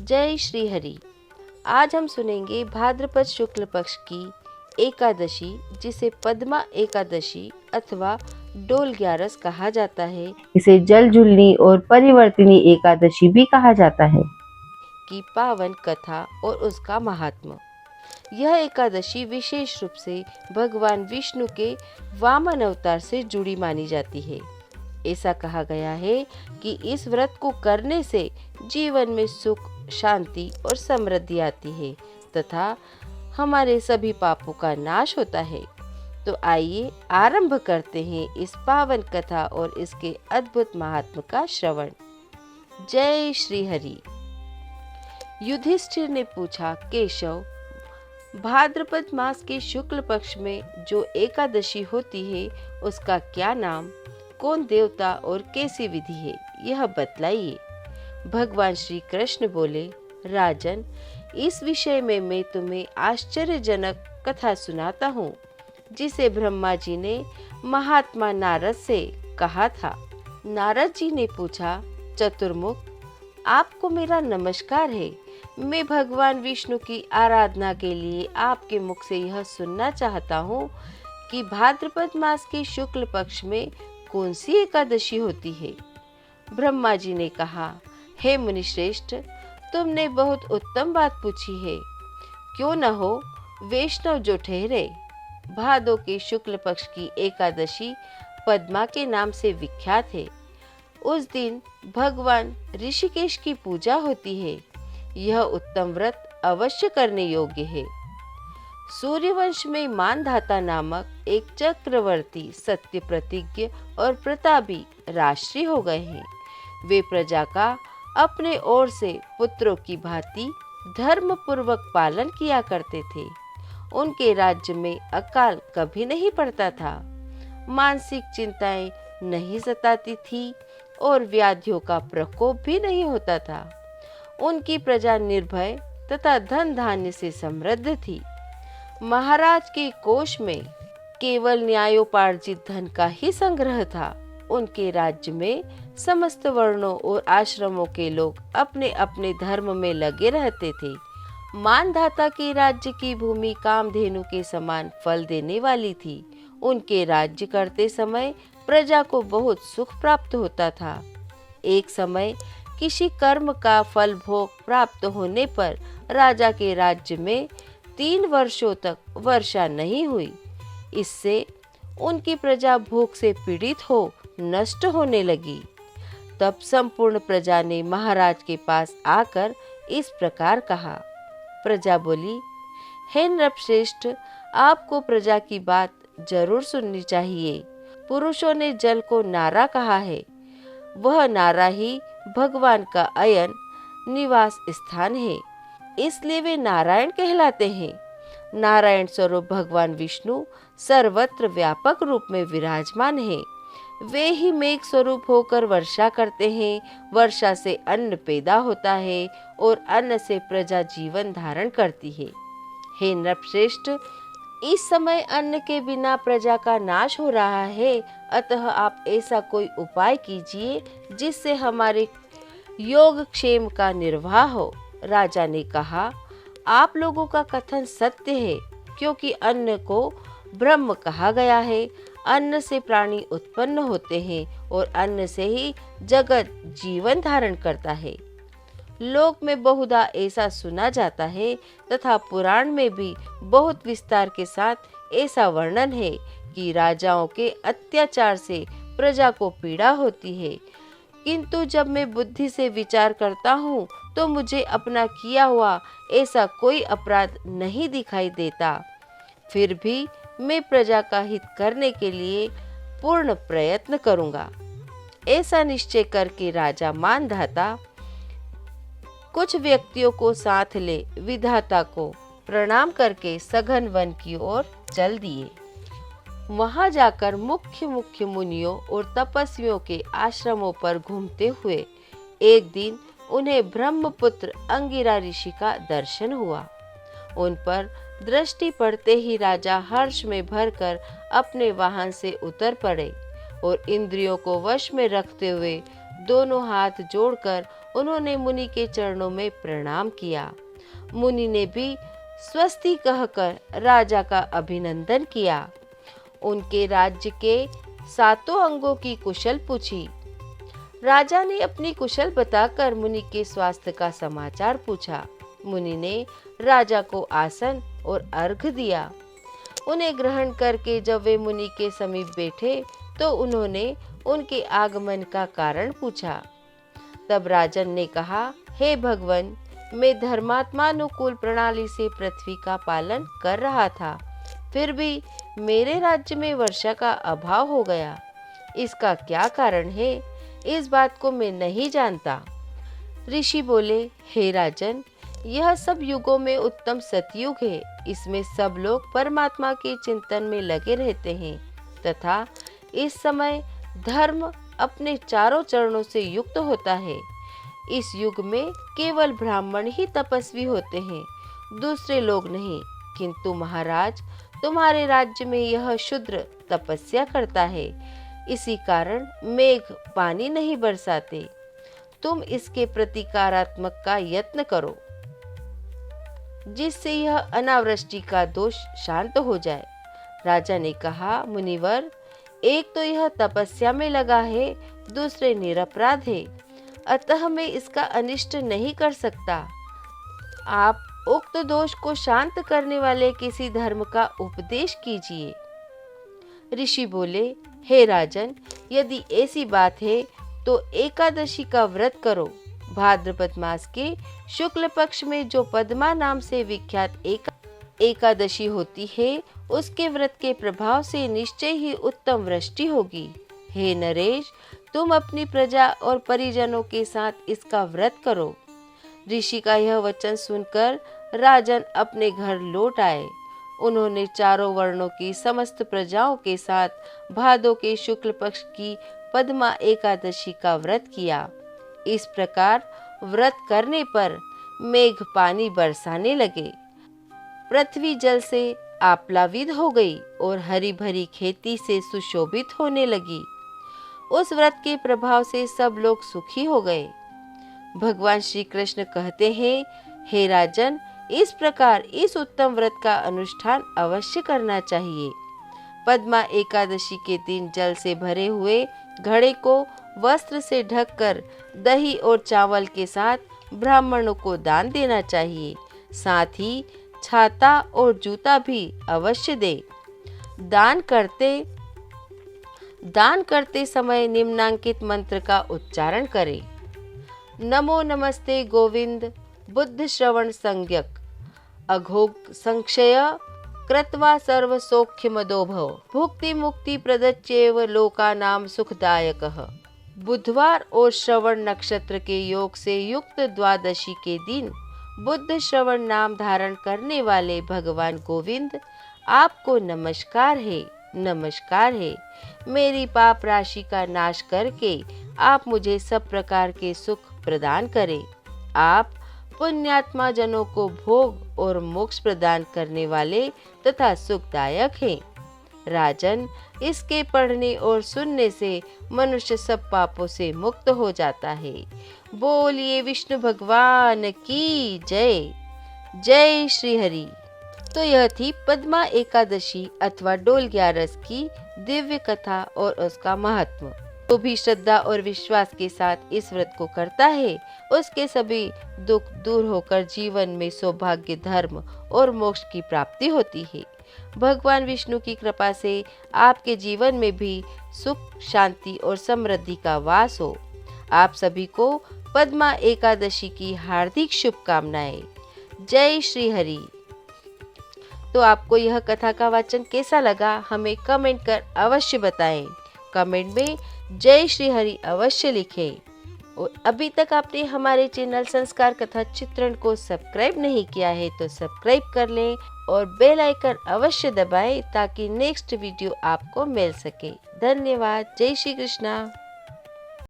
जय श्री हरि। आज हम सुनेंगे भाद्रपद शुक्ल पक्ष की एकादशी, जिसे पद्मा एकादशी अथवा डोल ग्यारस कहा जाता है। इसे जल झुलनी और परिवर्तिनी एकादशी भी कहा जाता है। की पावन कथा और उसका महात्म। यह एकादशी विशेष रूप से भगवान विष्णु के वामन अवतार से जुड़ी मानी जाती है। ऐसा कहा गया है कि इस व्रत को करने से जीवन में सुख, शांति और समृद्धि आती है तथा हमारे सभी पापों का नाश होता है। तो आइए आरंभ करते हैं इस पावन कथा और इसके अद्भुत महात्म का श्रवण। जय श्री हरि। युधिष्ठिर ने पूछा, केशव, भाद्रपद मास के शुक्ल पक्ष में जो एकादशी होती है उसका क्या नाम, कौन देवता और कैसी विधि है, यह बतलाइए। भगवान श्री कृष्ण बोले, राजन, इस विषय में मैं तुम्हें आश्चर्यजनक कथा सुनाता हूँ, जिसे ब्रह्मा जी ने महात्मा नारद से कहा था। नारद जी ने पूछा, चतुर्मुख, आपको मेरा नमस्कार है। मैं भगवान विष्णु की आराधना के लिए आपके मुख से यह सुनना चाहता हूँ कि भाद्रपद मास के शुक्ल पक्ष में कौन सी एकादशी होती है। ब्रह्मा जी ने कहा, हे मुनिश्रेष्ठ, तुमने बहुत उत्तम बात पूछी है। क्यों न हो, वैष्णव जो ठहरे, भादो के शुक्ल पक्ष की एकादशी पद्मा के नाम से विख्यात है। उस दिन भगवान ऋषिकेश की पूजा होती है। यह उत्तम व्रत अवश्य करने योग्य है। सूर्यवंश में मानधाता नामक एक चक्रवर्ती सत्य प्रतिज्ञ और प्रतापी राष्ट्रीय हो गए हैं। वे प्रजा का अपने ओर से पुत्रों की भांति धर्म पूर्वक पालन किया करते थे। उनके राज्य में अकाल कभी नहीं पड़ता था, मानसिक चिंताएं नहीं सताती थी और व्याधियों का प्रकोप भी नहीं होता था। उनकी प्रजा निर्भय तथा धन धान्य से समृद्ध थी। महाराज के कोष में केवल न्यायोपार्जित धन का ही संग्रह था। उनके राज्य में समस्त वर्णों और आश्रमों के लोग अपने अपने धर्म में लगे रहते थे। मानधाता के राज्य की भूमि कामधेनु के समान फल देने वाली थी। उनके राज्य करते समय प्रजा को बहुत सुख प्राप्त होता था। एक समय किसी कर्म का फल भोग प्राप्त होने पर राजा के राज्य में 3 वर्षों तक वर्षा नहीं हुई। इससे उनकी प्रजा भूख से पीड़ित हो नष्ट होने लगी। तब संपूर्ण प्रजा ने महाराज के पास आकर इस प्रकार कहा। प्रजा बोली, हे नृपश्रेष्ठ, आपको प्रजा की बात जरूर सुननी चाहिए। पुरुषों ने जल को नारा कहा है। वह नारा ही भगवान का अयन निवास स्थान है, इसलिए वे नारायण कहलाते हैं। नारायण स्वरूप भगवान विष्णु सर्वत्र व्यापक रूप में विराजमान है। वे ही मेघ स्वरूप होकर वर्षा करते हैं। वर्षा से अन्न पैदा होता है और अन्न से प्रजा जीवन धारण करती है। हे नृपश्रेष्ठ, इस समय अन्न के बिना प्रजा का नाश हो रहा है, अतः आप ऐसा कोई उपाय कीजिए जिससे हमारे योगक्षेम का निर्वाह हो। राजा ने कहा, आप लोगों का कथन सत्य है, क्योंकि अन्न को ब्रह्म कहा गया है। अन्न से प्राणी उत्पन्न होते हैं और अन्न से ही जगत जीवन धारण करता है। लोक में बहुधा ऐसा सुना जाता है तथा पुराण में भी बहुत विस्तार के साथ ऐसा वर्णन है कि राजाओं के अत्याचार से प्रजा को पीड़ा होती है। किंतु जब मैं बुद्धि से विचार करता हूँ तो मुझे अपना किया हुआ ऐसा कोई अपराध नहीं दिखाई देता। फिर भी मैं प्रजा का हित करने के लिए पूर्ण प्रयत्न करूँगा। ऐसा निश्चय करके राजा मानधाता कुछ व्यक्तियों को साथ ले विधाता को प्रणाम करके सघन वन की ओर चल दिए। वहां जाकर मुख्य मुख्य मुनियों और तपस्वियों के आश्रमों पर घूमते हुए एक दिन उन्हें ब्रह्मपुत्र अंगिरा ऋषि का दर्शन हुआ। उन पर दृष्टि पड़ते ही राजा हर्ष में भरकर अपने वाहन से उतर पड़े और इंद्रियों को वश में रखते हुए दोनों हाथ जोड़कर उन्होंने मुनि के चरणों में प्रणाम किया। मुनि ने भी स्वस्ति कहकर राजा का अभिनंदन किया। उनके राज्य के 7 अंगों की कुशल पूछी। राजा ने अपनी कुशल बताकर मुनि के स्वास्थ्य का समाचार पूछा। मुनि ने राजा को आसन और अर्घ दिया। उन्हें ग्रहण करके जब वे मुनि के समीप बैठे तो उन्होंने उनके आगमन का कारण पूछा। तब राजन ने कहा, हे भगवन, मैं धर्मात्मानुकूल प्रणाली से पृथ्वी का पालन कर रहा था, फिर भी मेरे राज्य में वर्षा का अभाव हो गया। इसका क्या कारण है, इस बात को मैं नहीं जानता। ऋषि बोले, हे राजन, यह सब युगों में उत्तम सतयुग है। इसमें सब लोग परमात्मा के चिंतन में लगे रहते हैं तथा इस समय धर्म अपने चारों चरणों से युक्त होता है। इस युग में केवल ब्राह्मण ही तपस्वी होते हैं, दूसरे लोग नहीं। किंतु महाराज, तुम्हारे राज्य में यह शूद्र तपस्या करता है, इसी कारण मेघ पानी नहीं बरसाते। तुम इसके प्रतिकारात्मक का यत्न करो, जिससे यह अनावृष्टि का दोष शांत हो जाए। राजा ने कहा, मुनिवर, एक तो यह तपस्या में लगा है, दूसरे निरपराध है, अतः मैं इसका अनिष्ट नहीं कर सकता। आप उक्त दोष को शांत करने वाले किसी धर्म का उपदेश कीजिए। ऋषि बोले, हे राजन, यदि ऐसी बात है तो एकादशी का व्रत करो। भाद्रपद मास के शुक्ल पक्ष में जो पद्मा नाम से विख्यात एकादशी होती है, उसके व्रत के प्रभाव से निश्चय ही उत्तम वृष्टि होगी। हे नरेश, तुम अपनी प्रजा और परिजनों के साथ इसका व्रत करो। ऋषि का यह वचन सुनकर राजन अपने घर लौट आए। उन्होंने चारों वर्णों की समस्त प्रजाओं के साथ भादों के शुक्ल पक्ष की पद्मा एकादशी का व्रत किया। इस प्रकार व्रत करने पर मेघ पानी बरसाने लगे, पृथ्वी जल से आप्लावित हो गई और हरी भरी खेती से सुशोभित होने लगी। उस व्रत के प्रभाव से सब लोग सुखी हो गए। भगवान श्री कृष्ण कहते हैं, हे राजन, इस प्रकार इस उत्तम व्रत का अनुष्ठान अवश्य करना चाहिए। पद्मा एकादशी के दिन जल से भरे हुए घड़े को वस्त्र से ढककर दही और चावल के साथ ब्राह्मणों को दान देना चाहिए। साथ ही छाता और जूता भी अवश्य दे। दान करते समय निम्नांकित मंत्र का उच्चारण करें। नमो नमस्ते गोविंद बुद्ध श्रवण संज्ञक अघोग संक्षय कृत्वा सर्व सौख्य मदोभव भुक्ति मुक्ति प्रदच्येव लोकानाम सुखदायकः। बुधवार और श्रवण नक्षत्र के योग से युक्त द्वादशी के दिन बुद्ध श्रवण नाम धारण करने वाले भगवान गोविंद, आपको नमस्कार है, नमस्कार है। मेरी पाप राशि का नाश करके आप मुझे सब प्रकार के सुख प्रदान करें। आप पुण्यात्मा जनों को भोग और मोक्ष प्रदान करने वाले तथा सुखदायक हैं। राजन, इसके पढ़ने और सुनने से मनुष्य सब पापों से मुक्त हो जाता है। बोलिए विष्णु भगवान की जय। जय श्री हरि। तो यह थी पद्मा एकादशी अथवा डोल ग्यारस की दिव्य कथा और उसका महत्व। जो भी श्रद्धा और विश्वास के साथ इस व्रत को करता है, उसके सभी दुख दूर होकर जीवन में सौभाग्य, धर्म और मोक्ष की प्राप्ति होती है। भगवान विष्णु की कृपा से आपके जीवन में भी सुख, शांति और समृद्धि का वास हो। आप सभी को पद्मा एकादशी की हार्दिक शुभकामनाएं। जय श्री हरि। तो आपको यह कथा का वाचन कैसा लगा, हमें कमेंट कर अवश्य बताएं। कमेंट में जय श्री हरि अवश्य लिखें। और अभी तक आपने हमारे चैनल संस्कार कथा चित्रण को सब्सक्राइब नहीं किया है तो सब्सक्राइब कर लें और बेल आइकन अवश्य दबाएं ताकि नेक्स्ट वीडियो आपको मिल सके। धन्यवाद। जय श्री कृष्णा।